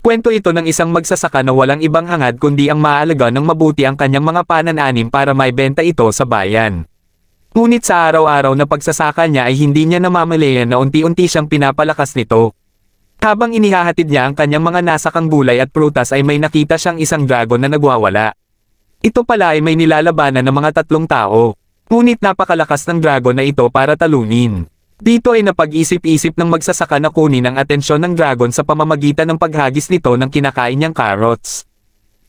Kwento ito ng isang magsasaka na walang ibang hangad kundi ang maaalaga ng mabuti ang kanyang mga panananim para maibenta ito sa bayan. Ngunit sa araw-araw na pagsasaka niya ay hindi niya namamalayan na unti-unti siyang pinapalakas nito. Habang inihahatid niya ang kanyang mga nasakang gulay at prutas ay may nakita siyang isang dragon na nagwawala. Ito pala ay may nilalabanan ng mga 3 tao. Ngunit napakalakas ng dragon na ito para talunin. Dito ay napag-isip-isip ng magsasaka na kunin ang atensyon ng dragon sa pamamagitan ng paghagis nito ng kinakain niyang carrots.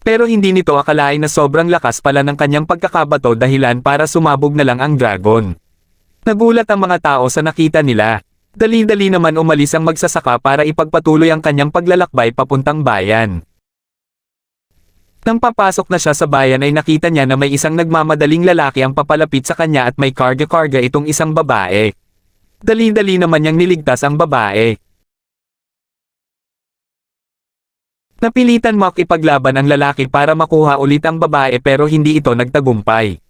Pero hindi nito akalain na sobrang lakas pala ng kanyang pagkakabato dahilan para sumabog na lang ang dragon. Nagulat ang mga tao sa nakita nila. Dali-dali naman umalis ang magsasaka para ipagpatuloy ang kanyang paglalakbay papuntang bayan. Nang papasok na siya sa bayan ay nakita niya na may isang nagmamadaling lalaki ang papalapit sa kanya at may karga-karga itong isang babae. Dali-dali naman niyang niligtas ang babae. Napilitan makipaglaban ang lalaki para makuha ulit ang babae pero hindi ito nagtagumpay.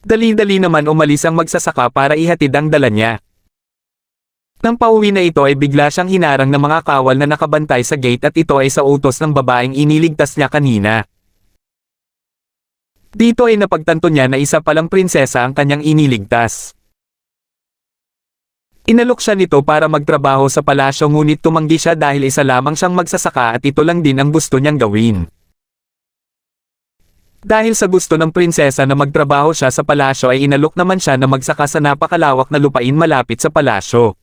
Dali-dali naman umalis ang magsasaka para ihatid ang dala niya. Nang pauwi na ito ay bigla siyang hinarang ng mga kawal na nakabantay sa gate at ito ay sa utos ng babaeng iniligtas niya kanina. Dito ay napagtanto niya na isa palang prinsesa ang kanyang iniligtas. Inalok siya nito para magtrabaho sa palasyo ngunit tumanggi siya dahil isa lamang siyang magsasaka at ito lang din ang gusto niyang gawin. Dahil sa gusto ng prinsesa na magtrabaho siya sa palasyo ay inalok naman siya na magsaka sa napakalawak na lupain malapit sa palasyo.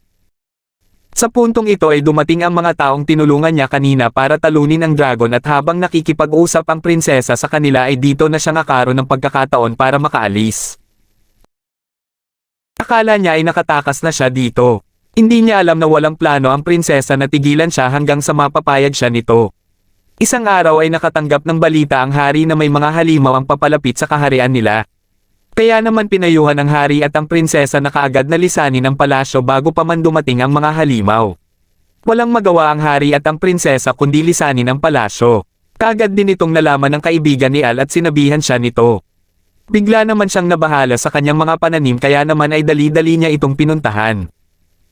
Sa puntong ito ay dumating ang mga taong tinulungan niya kanina para talunin ang dragon at habang nakikipag-usap ang prinsesa sa kanila ay dito na siya nakaroon ng pagkakataon para makaalis. Akala niya ay nakatakas na siya dito. Hindi niya alam na walang plano ang prinsesa na tigilan siya hanggang sa mapapayag siya nito. Isang araw ay nakatanggap ng balita ang hari na may mga halimaw ang papalapit sa kaharian nila. Kaya naman pinayuhan ng hari at ang prinsesa na kaagad na lisanin ang palasyo bago pa man dumating ang mga halimaw. Walang magawa ang hari at ang prinsesa kundi lisanin ang palasyo. Kaagad din itong nalaman ng kaibigan ni Al at sinabihan siya nito. Bigla naman siyang nabahala sa kanyang mga pananim kaya naman ay dali-dali niya itong pinuntahan.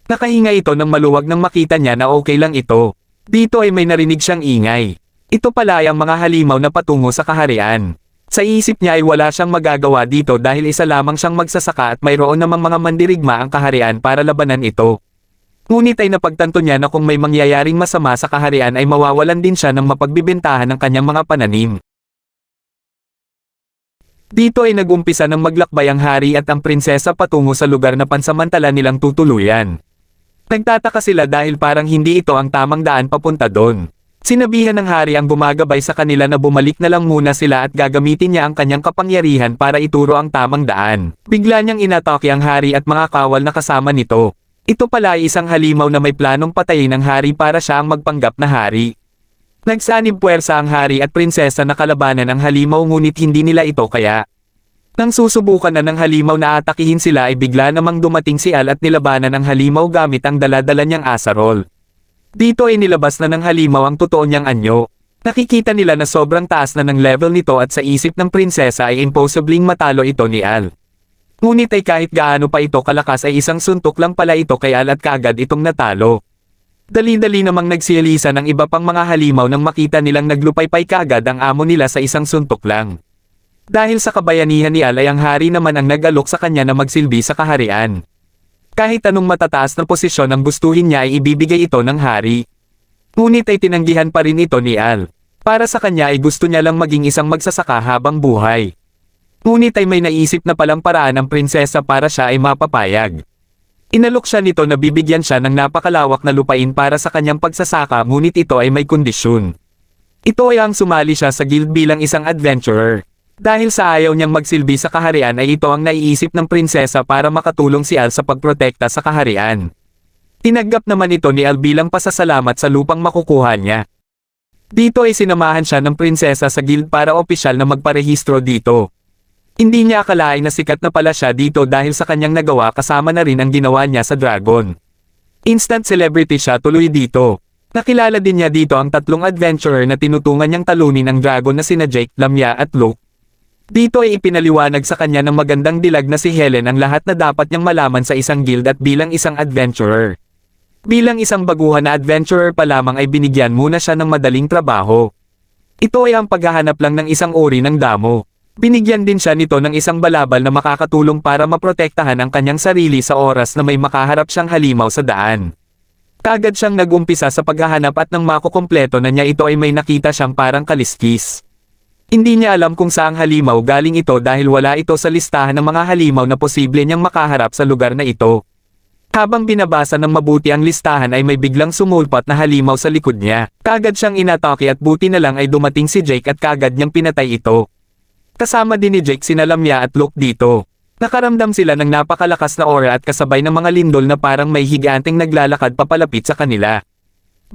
Nakahinga ito ng maluwag nang makita niya na okay lang ito. Dito ay may narinig siyang ingay. Ito pala ay ang mga halimaw na patungo sa kaharian. Sa isip niya ay wala siyang magagawa dito dahil isa lamang siyang magsasaka at mayroon namang mga mandirigma ang kaharian para labanan ito. Ngunit ay napagtanto niya na kung may mangyayaring masama sa kaharian ay mawawalan din siya ng mapagbibentahan ng kanyang mga pananim. Dito ay nagumpisa ng maglakbay ang hari at ang prinsesa patungo sa lugar na pansamantala nilang tutuluyan. Nagtataka sila dahil parang hindi ito ang tamang daan papunta doon. Sinabihan ng hari ang gumagabay sa kanila na bumalik na lang muna sila at gagamitin niya ang kanyang kapangyarihan para ituro ang tamang daan. Bigla niyang inatake ang hari at mga kawal na kasama nito. Ito pala ay isang halimaw na may planong patayin ang hari para siya ang magpanggap na hari. Nagsanib puwersa ang hari at prinsesa na kalabanan ang halimaw ngunit hindi nila ito kaya. Nang susubukan na ng halimaw na atakihin sila ay bigla namang dumating si Al at nilabanan ang halimaw gamit ang dala-dala niyang asarol. Dito ay nilabas na ng halimaw ang totoo niyang anyo. Nakikita nila na sobrang taas na ng level nito at sa isip ng prinsesa ay imposibling matalo ito ni Al. Ngunit ay kahit gaano pa ito kalakas ay isang suntok lang pala ito kay Al at kaagad itong natalo. Dali-dali namang nagsiyalisa ng iba pang mga halimaw nang makita nilang naglupaypay kaagad ang amo nila sa isang suntok lang. Dahil sa kabayanihan ni Al ay ang hari naman ang nag-alok sa kanya na magsilbi sa kaharian. Kahit anong matataas na posisyon ang gustuhin niya ay ibibigay ito ng hari. Ngunit ay tinanggihan pa rin ito ni Al. Para sa kanya ay gusto niya lang maging isang magsasaka habang buhay. Ngunit ay may naisip na palang paraan ang prinsesa para siya ay mapapayag. Inalok siya nito na bibigyan siya ng napakalawak na lupain para sa kanyang pagsasaka ngunit ito ay may kondisyon. Ito ay ang sumali siya sa guild bilang isang adventurer. Dahil sa ayaw niyang magsilbi sa kaharian ay ito ang naiisip ng prinsesa para makatulong si Al sa pagprotekta sa kaharian. Tinanggap naman ito ni Al bilang pasasalamat sa lupang makukuha niya. Dito ay sinamahan siya ng prinsesa sa guild para opisyal na magparehistro dito. Hindi niya akalain na sikat na pala siya dito dahil sa kanyang nagawa kasama na rin ang ginawa niya sa dragon. Instant celebrity siya tuloy dito. Nakilala din niya dito ang 3 adventurer na tinutungan niyang talunin ang dragon na sina Jake, Lamia at Luke. Dito ay ipinaliwanag sa kanya ng magandang dilag na si Helen ang lahat na dapat niyang malaman sa isang guild at bilang isang adventurer. Bilang isang baguhan na adventurer pa lamang ay binigyan muna siya ng madaling trabaho. Ito ay ang paghahanap lang ng isang uri ng damo. Binigyan din siya nito ng isang balabal na makakatulong para maprotektahan ang kanyang sarili sa oras na may makaharap siyang halimaw sa daan. Kaagad siyang nag-umpisa sa paghahanap at nang makukumpleto na niya ito ay may nakita siyang parang kaliskis. Hindi niya alam kung saang halimaw galing ito dahil wala ito sa listahan ng mga halimaw na posible niyang makaharap sa lugar na ito. Habang binabasa ng mabuti ang listahan ay may biglang sumulpat na halimaw sa likod niya. Kaagad siyang inatake at buti na lang ay dumating si Jake at kaagad niyang pinatay ito. Kasama din ni Jake sina Lamia at Luke dito. Nakaramdam sila ng napakalakas na aura at kasabay ng mga lindol na parang may higanteng naglalakad papalapit sa kanila.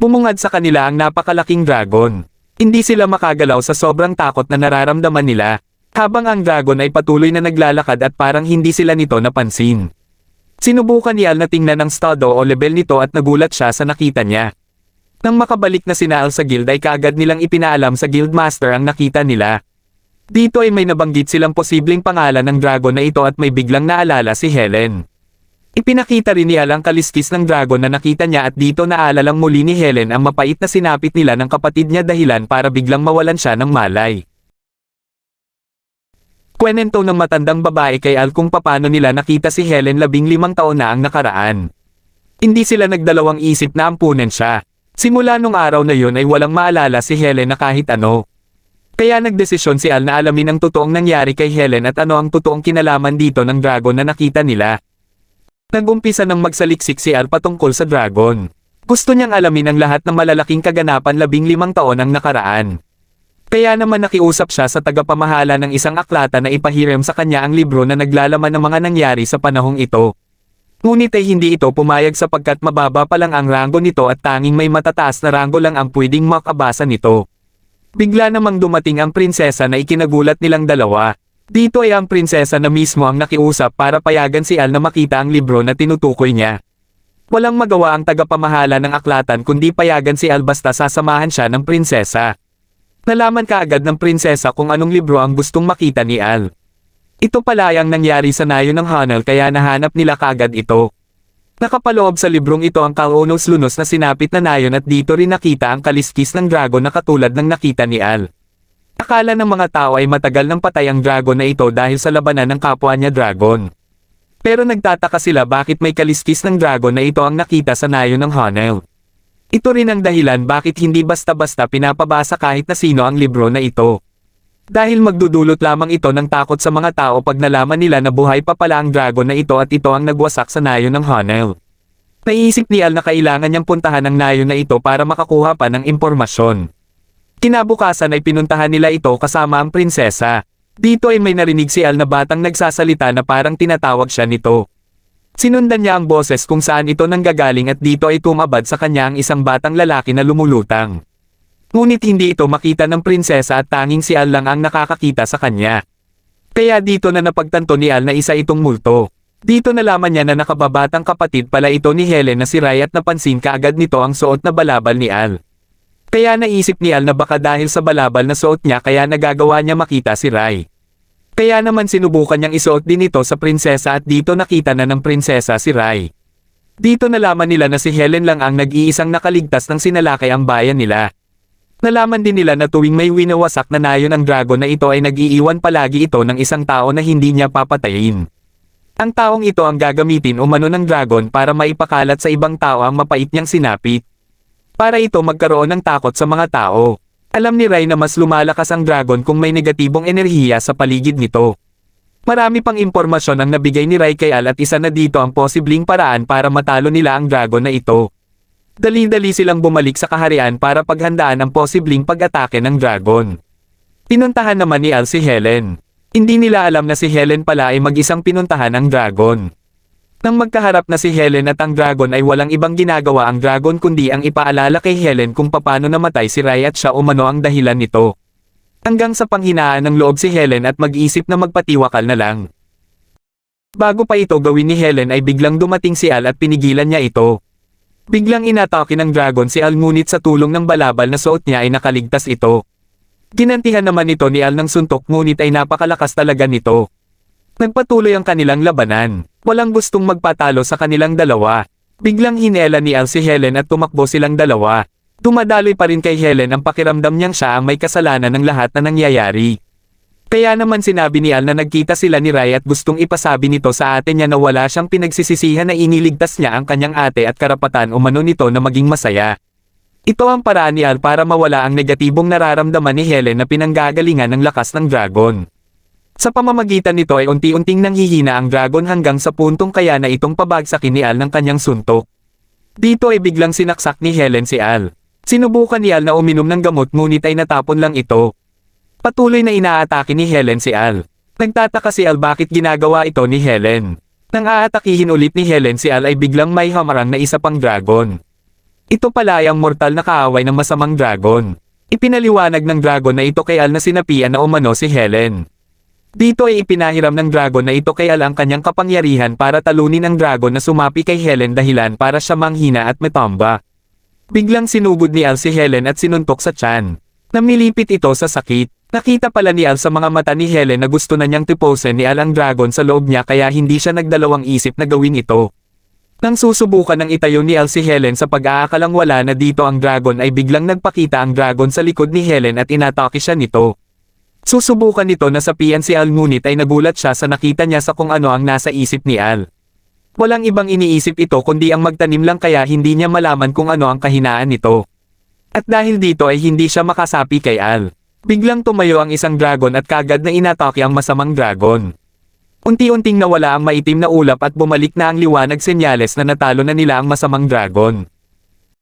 Bumungad sa kanila ang napakalaking dragon. Hindi sila makagalaw sa sobrang takot na nararamdaman nila, habang ang dragon ay patuloy na naglalakad at parang hindi sila nito napansin. Sinubukan ni Al na tingnan ang estado o level nito at nagulat siya sa nakita niya. Nang makabalik na sina Al sa guild ay kaagad nilang ipinaalam sa guildmaster ang nakita nila. Dito ay may nabanggit silang posibleng pangalan ng dragon na ito at may biglang naalala si Helen. Ipinakita rin ni Al ang kaliskis ng dragon na nakita niya at dito naalalang muli ni Helen ang mapait na sinapit nila ng kapatid niya dahilan para biglang mawalan siya ng malay. Kwento ng matandang babae kay Al kung paano nila nakita si Helen 15 taon na ang nakaraan. Hindi sila nagdalawang isip na ampunan siya. Simula nung araw na yun ay walang maalala si Helen na kahit ano. Kaya nagdesisyon si Al na alamin ang totoong nangyari kay Helen at ano ang totoong kinalaman dito ng dragon na nakita nila. Nag-umpisa ng magsaliksik si Al patungkol sa dragon. Gusto niyang alamin ang lahat ng malalaking kaganapan 15 taon ang nakaraan. Kaya naman nakiusap siya sa tagapamahala ng isang aklata na ipahiram sa kanya ang libro na naglalaman ng mga nangyari sa panahong ito. Ngunit ay hindi ito pumayag sapagkat mababa pa lang ang ranggo nito at tanging may matataas na ranggo lang ang pwedeng makabasa nito. Bigla namang dumating ang prinsesa na ikinagulat nilang dalawa. Dito ay ang prinsesa na mismo ang nakiusap para payagan si Al na makita ang libro na tinutukoy niya. Walang magawa ang tagapamahala ng aklatan kundi payagan si Al basta sasamahan siya ng prinsesa. Nalaman kaagad ng prinsesa kung anong libro ang gustong makita ni Al. Ito pala ang nangyari sa nayon ng Hanel kaya nahanap nila kaagad ito. Nakapaloob sa librong ito ang kaunos-lunos na sinapit na nayon at dito rin nakita ang kaliskis ng dragon na katulad ng nakita ni Al. Akala ng mga tao ay matagal nang patay ang dragon na ito dahil sa labanan ng kapwa niya dragon. Pero nagtataka sila bakit may kaliskis ng dragon na ito ang nakita sa nayon ng Hanel. Ito rin ang dahilan bakit hindi basta-basta pinapabasa kahit na sino ang libro na ito. Dahil magdudulot lamang ito ng takot sa mga tao pag nalaman nila na buhay pa pala ang dragon na ito at ito ang nagwasak sa nayon ng Hanel. Naisip ni Al na kailangan niyang puntahan ang nayon na ito para makakuha pa ng impormasyon. Kinabukasan ay pinuntahan nila ito kasama ang prinsesa. Dito ay may narinig si Al na batang nagsasalita na parang tinatawag siya nito. Sinundan niya ang boses kung saan ito nanggagaling at dito ay tumabad sa kanya ang isang batang lalaki na lumulutang. Ngunit hindi ito makita ng prinsesa at tanging si Al lang ang nakakakita sa kanya. Kaya dito na napagtanto ni Al na isa itong multo. Dito nalaman niya na nakababatang kapatid pala ito ni Helen na si Rai at napansin kaagad nito ang suot na balabal ni Al. Kaya naisip ni Al na baka dahil sa balabal na suot niya kaya nagagawa niya makita si Rai. Kaya naman sinubukan niyang isuot din ito sa prinsesa at dito nakita na ng prinsesa si Rai. Dito nalaman nila na si Helen lang ang nag-iisang nakaligtas ng sinalakay ang bayan nila. Nalaman din nila na tuwing may winawasak na nayon ang dragon na ito ay nag-iiwan palagi ito ng isang tao na hindi niya papatayin. Ang taong ito ang gagamitin umano ng dragon para maipakalat sa ibang tao ang mapait niyang sinapit. Para ito magkaroon ng takot sa mga tao. Alam ni Rai na mas lumalakas ang dragon kung may negatibong enerhiya sa paligid nito. Marami pang impormasyon ang nabigay ni Rai kay Al at isa na dito ang posibleng paraan para matalo nila ang dragon na ito. Dali-dali silang bumalik sa kaharian para paghandaan ang posibleng pag-atake ng dragon. Pinuntahan naman ni Al si Helen. Hindi nila alam na si Helen pala ay mag-isang pinuntahan ang dragon. Nang magkaharap na si Helen at ang dragon ay walang ibang ginagawa ang dragon kundi ang ipaalala kay Helen kung paano namatay si Rai at siya umano ang dahilan nito. Hanggang sa panghinaan ng loob si Helen at mag-isip na magpatiwakal na lang. Bago pa ito gawin ni Helen ay biglang dumating si Al at pinigilan niya ito. Biglang inatake ng dragon si Al ngunit sa tulong ng balabal na suot niya ay nakaligtas ito. Ginantihan naman ito ni Al ng suntok ngunit ay napakalakas talaga nito. Nagpatuloy ang kanilang labanan. Walang gustong magpatalo sa kanilang dalawa. Biglang hinela ni Al si Helen at tumakbo silang dalawa. Dumadaloy pa rin kay Helen ang pakiramdam niyang siya ang may kasalanan ng lahat na nangyayari. Kaya naman sinabi ni Al na nagkita sila ni Rai at gustong ipasabi nito sa ate niya na wala siyang pinagsisisihan na iniligtas niya ang kanyang ate at karapatan umano nito na maging masaya. Ito ang paraan ni Al para mawala ang negatibong nararamdaman ni Helen na pinanggagalingan ng lakas ng dragon. Sa pamamagitan nito ay unti-unting nanghihina ang dragon hanggang sa puntong kaya na itong pabagsakin ni Al ng kanyang suntok. Dito ay biglang sinaksak ni Helen si Al. Sinubukan ni Al na uminom ng gamot ngunit ay natapon lang ito. Patuloy na inaatake ni Helen si Al. Nagtataka si Al bakit ginagawa ito ni Helen. Nang aatakihin ulit ni Helen si Al ay biglang may hamarang na isa pang dragon. Ito pala ay ang mortal na kaaway ng masamang dragon. Ipinaliwanag ng dragon na ito kay Al na sinapian na umano si Helen. Dito ay ipinahiram ng dragon na ito kay Al ang kanyang kapangyarihan para talunin ang dragon na sumapi kay Helen dahilan para siya manghina at matamba. Biglang sinugod ni Al si Helen at sinuntok sa tiyan. Namilipit ito sa sakit. Nakita pala ni Al sa mga mata ni Helen na gusto na niyang tiposin ni Al ang dragon sa loob niya kaya hindi siya nagdalawang isip na gawin ito. Nang susubukan ng itayo ni Al si Helen sa pag-aakalang wala na dito ang dragon ay biglang nagpakita ang dragon sa likod ni Helen at inatake siya nito. Susubukan nito na sapian si Al ngunit ay nagulat siya sa nakita niya sa kung ano ang nasa isip ni Al. Walang ibang iniisip ito kundi ang magtanim lang kaya hindi niya malaman kung ano ang kahinaan nito. At dahil dito ay hindi siya makasapi kay Al. Biglang tumayo ang isang dragon at kagad na inatake ang masamang dragon. Unti-unting nawala ang maitim na ulap at bumalik na ang liwanag senyales na natalo na nila ang masamang dragon.